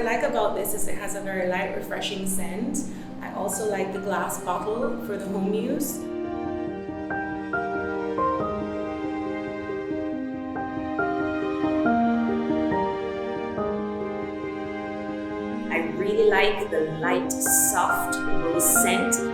like about this is it has a very light, refreshing scent. I also like the glass bottle for the home use. I really like the light, soft rose scent.